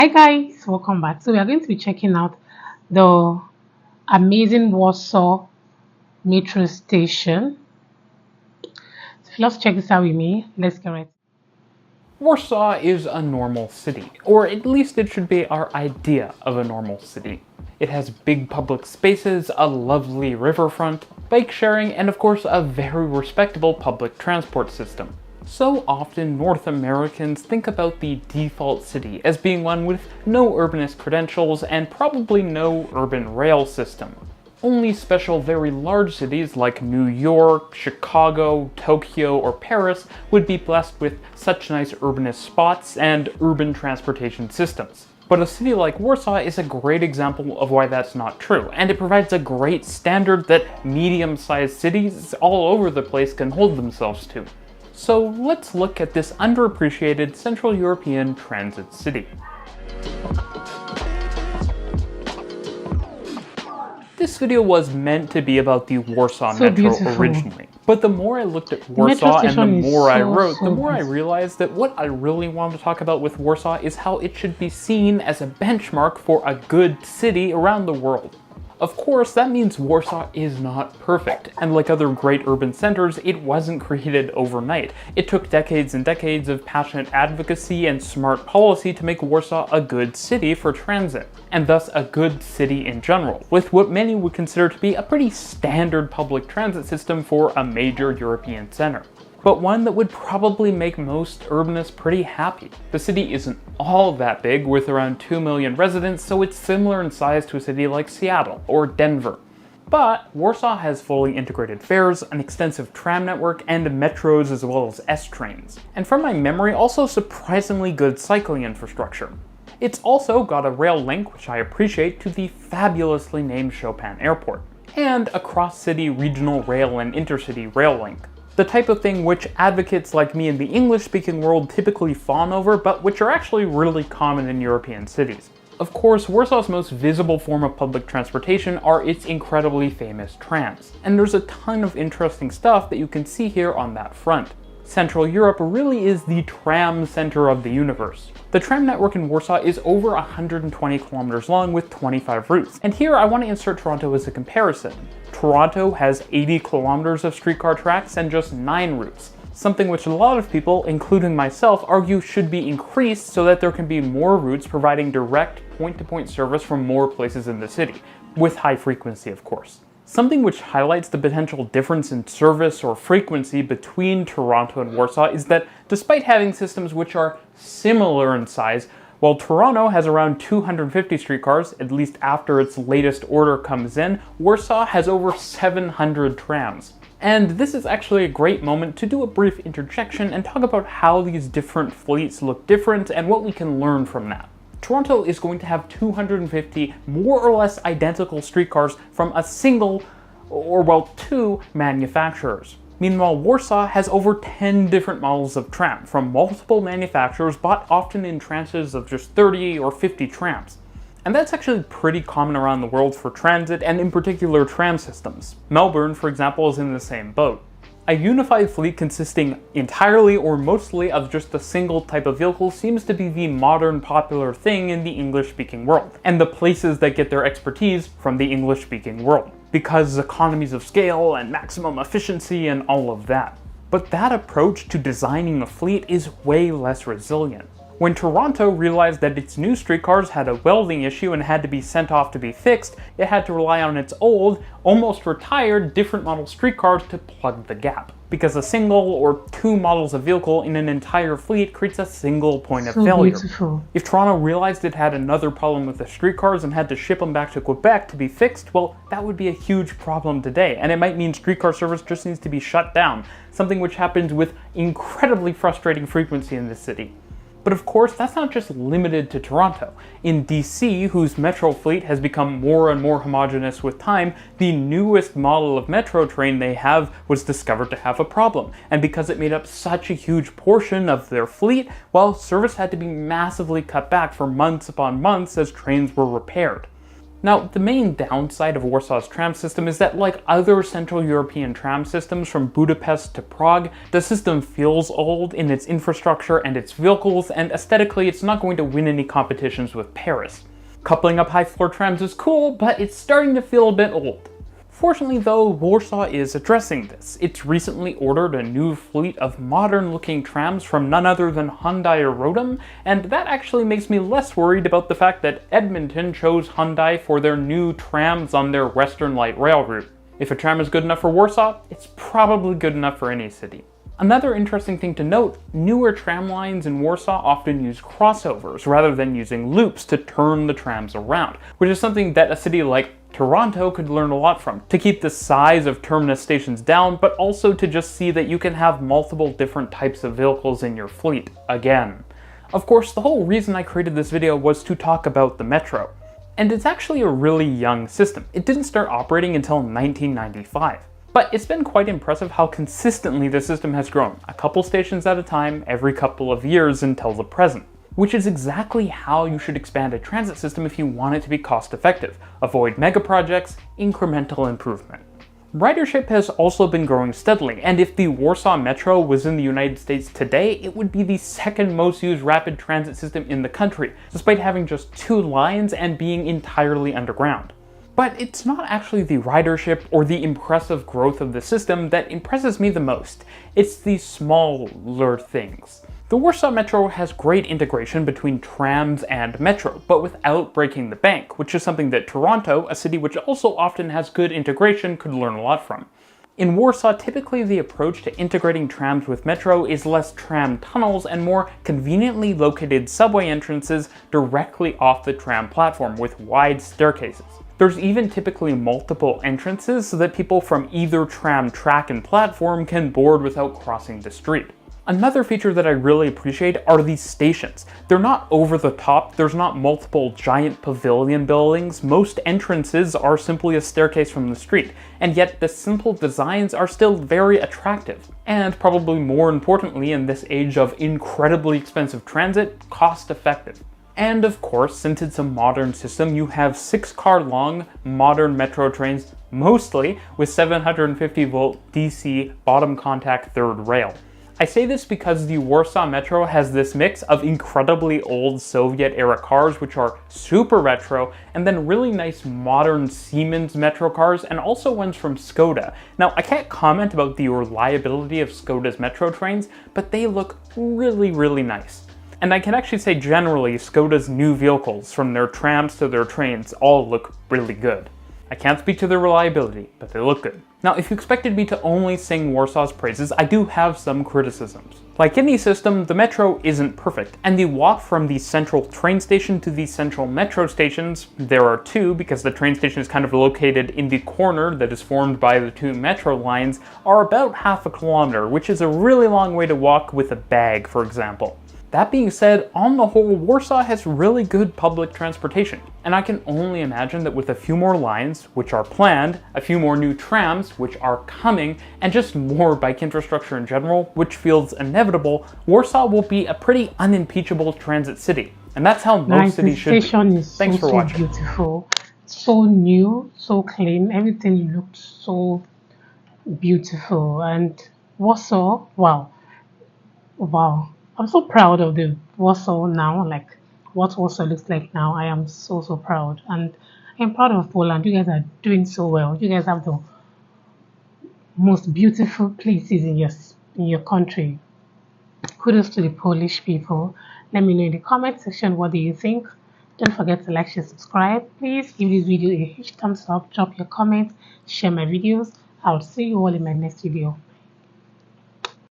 Hi guys, welcome back. So we are going to be checking out the amazing Warsaw metro station. So let's check this out with me. Let's get right. Warsaw is a normal city, or at least it should be our idea of a normal city. It has big public spaces, a lovely riverfront, bike sharing, and of course a very respectable public transport system. So often North Americans think about the default city as being one with no urbanist credentials and probably no urban rail system. Only special very large cities like New York, Chicago, Tokyo, or Paris would be blessed with such nice urbanist spots and urban transportation systems. But a city like Warsaw is a great example of why that's not true, and it provides a great standard that medium-sized cities all over the place can hold themselves to. So let's look at this underappreciated Central European transit city. This video was meant to be about the Warsaw Metro originally, but the more I looked at Warsaw and the more I wrote, the more I realized that what I really wanted to talk about with Warsaw is how it should be seen as a benchmark for a good city around the world. Of course, that means Warsaw is not perfect, and like other great urban centers, it wasn't created overnight. It took decades and decades of passionate advocacy and smart policy to make Warsaw a good city for transit, and thus a good city in general, with what many would consider to be a pretty standard public transit system for a major European center. But one that would probably make most urbanists pretty happy. The city isn't all that big, with around 2 million residents, so it's similar in size to a city like Seattle or Denver. But Warsaw has fully integrated fares, an extensive tram network, and metros as well as S-trains. And from my memory, also surprisingly good cycling infrastructure. It's also got a rail link, which I appreciate, to the fabulously named Chopin Airport, and a cross-city regional rail and intercity rail link. The type of thing which advocates like me in the English-speaking world typically fawn over, but which are actually really common in European cities. Of course, Warsaw's most visible form of public transportation are its incredibly famous trams, and there's a ton of interesting stuff that you can see here on that front. Central Europe really is the tram center of the universe. The tram network in Warsaw is over 120 kilometers long with 25 routes, and here I want to insert Toronto as a comparison. Toronto has 80 kilometers of streetcar tracks and just 9 routes, something which a lot of people, including myself, argue should be increased so that there can be more routes providing direct point-to-point service from more places in the city, with high frequency of course. Something which highlights the potential difference in service or frequency between Toronto and Warsaw is that despite having systems which are similar in size, while Toronto has around 250 streetcars, at least after its latest order comes in, Warsaw has over 700 trams. And this is actually a great moment to do a brief interjection and talk about how these different fleets look different and what we can learn from that. Toronto is going to have 250 more or less identical streetcars from a single, or well, 2 manufacturers. Meanwhile, Warsaw has over 10 different models of tram from multiple manufacturers, but often in tranches of just 30 or 50 trams. And that's actually pretty common around the world for transit, and in particular tram systems. Melbourne, for example, is in the same boat. A unified fleet consisting entirely or mostly of just a single type of vehicle seems to be the modern popular thing in the English-speaking world, and the places that get their expertise from the English-speaking world, because economies of scale and maximum efficiency and all of that. But that approach to designing a fleet is way less resilient. When Toronto realized that its new streetcars had a welding issue and had to be sent off to be fixed, it had to rely on its old, almost retired, different model streetcars to plug the gap. Because a single or 2 models of vehicle in an entire fleet creates a single point of failure. Beautiful. If Toronto realized it had another problem with the streetcars and had to ship them back to Quebec to be fixed, well, that would be a huge problem today, and it might mean streetcar service just needs to be shut down, something which happens with incredibly frustrating frequency in this city. But of course, that's not just limited to Toronto. In DC, whose metro fleet has become more and more homogeneous with time, the newest model of metro train they have was discovered to have a problem. And because it made up such a huge portion of their fleet, well, service had to be massively cut back for months upon months as trains were repaired. Now, the main downside of Warsaw's tram system is that, like other Central European tram systems from Budapest to Prague, the system feels old in its infrastructure and its vehicles, and aesthetically it's not going to win any competitions with Paris. Coupling up high-floor trams is cool, but it's starting to feel a bit old. Fortunately though, Warsaw is addressing this. It's recently ordered a new fleet of modern-looking trams from none other than Hyundai Rodem, and that actually makes me less worried about the fact that Edmonton chose Hyundai for their new trams on their Western Light Rail route. If a tram is good enough for Warsaw, it's probably good enough for any city. Another interesting thing to note, newer tram lines in Warsaw often use crossovers rather than using loops to turn the trams around, which is something that a city like Toronto could learn a lot from, to keep the size of terminus stations down, but also to just see that you can have multiple different types of vehicles in your fleet, again. Of course, the whole reason I created this video was to talk about the metro. And it's actually a really young system. It didn't start operating until 1995. But it's been quite impressive how consistently the system has grown, a couple stations at a time every couple of years until the present. Which is exactly how you should expand a transit system if you want it to be cost effective. Avoid mega projects, incremental improvement. Ridership has also been growing steadily, and if the Warsaw Metro was in the United States today, it would be the second most used rapid transit system in the country, despite having just 2 lines and being entirely underground. But it's not actually the ridership or the impressive growth of the system that impresses me the most. It's the smaller things. The Warsaw Metro has great integration between trams and metro, but without breaking the bank, which is something that Toronto, a city which also often has good integration, could learn a lot from. In Warsaw, typically the approach to integrating trams with metro is less tram tunnels and more conveniently located subway entrances directly off the tram platform with wide staircases. There's even typically multiple entrances so that people from either tram track and platform can board without crossing the street. Another feature that I really appreciate are these stations. They're not over the top, there's not multiple giant pavilion buildings, most entrances are simply a staircase from the street, and yet the simple designs are still very attractive. And probably more importantly in this age of incredibly expensive transit, cost effective. And of course, since it's a modern system, you have 6-car long modern metro trains, mostly with 750 volt DC bottom contact third rail. I say this because the Warsaw Metro has this mix of incredibly old Soviet-era cars, which are super retro, and then really nice modern Siemens Metro cars, and also ones from Skoda. Now, I can't comment about the reliability of Skoda's Metro trains, but they look really, really nice. And I can actually say generally, Skoda's new vehicles, from their trams to their trains, all look really good. I can't speak to their reliability, but they look good. Now, if you expected me to only sing Warsaw's praises, I do have some criticisms. Like any system, the metro isn't perfect, and the walk from the central train station to the central metro stations, there are 2 because the train station is kind of located in the corner that is formed by the 2 metro lines, are about half a kilometer, which is a really long way to walk with a bag, for example. That being said, on the whole, Warsaw has really good public transportation, and I can only imagine that with a few more lines, which are planned, a few more new trams, which are coming, and just more bike infrastructure in general, which feels inevitable, Warsaw will be a pretty unimpeachable transit city. And that's how most cities should be. The station is Thanks for watching. Beautiful, so new, so clean, everything looked so beautiful, and Warsaw, wow. I'm so proud of the Warsaw now, like what Warsaw looks like now. I am so proud, and I'm proud of Poland. You guys are doing so well. You guys have the most beautiful places in your country. Kudos to the Polish people. Let me know in the comment section what do you think. Don't forget to like, share, subscribe. Please give this video a huge thumbs up, drop your comments, share my videos. I'll see you all in my next video.